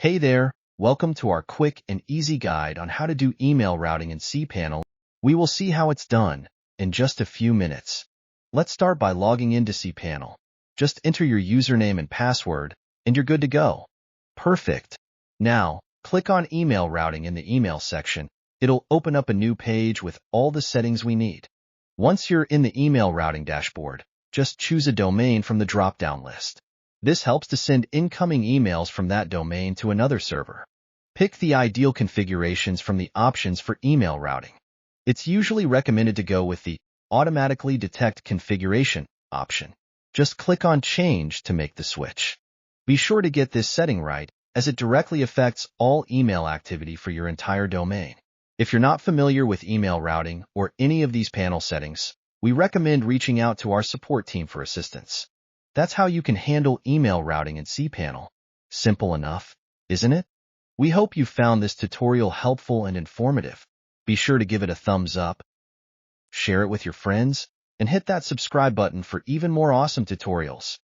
Hey there, welcome to our quick and easy guide on how to do email routing in cPanel. We will see how it's done in just a few minutes. Let's start by logging into cPanel. Just enter your username and password, and you're good to go. Perfect. Now, click on Email Routing in the Email section. It'll open up a new page with all the settings we need. Once you're in the email routing dashboard, just choose a domain from the drop-down list. This helps to send incoming emails from that domain to another server. Pick the ideal configurations from the options for email routing. It's usually recommended to go with the Automatically Detect Configuration option. Just click on Change to make the switch. Be sure to get this setting right, as it directly affects all email activity for your entire domain. If you're not familiar with email routing or any of these panel settings, we recommend reaching out to our support team for assistance. That's how you can handle email routing in cPanel. Simple enough, isn't it? We hope you found this tutorial helpful and informative. Be sure to give it a thumbs up, share it with your friends, and hit that subscribe button for even more awesome tutorials.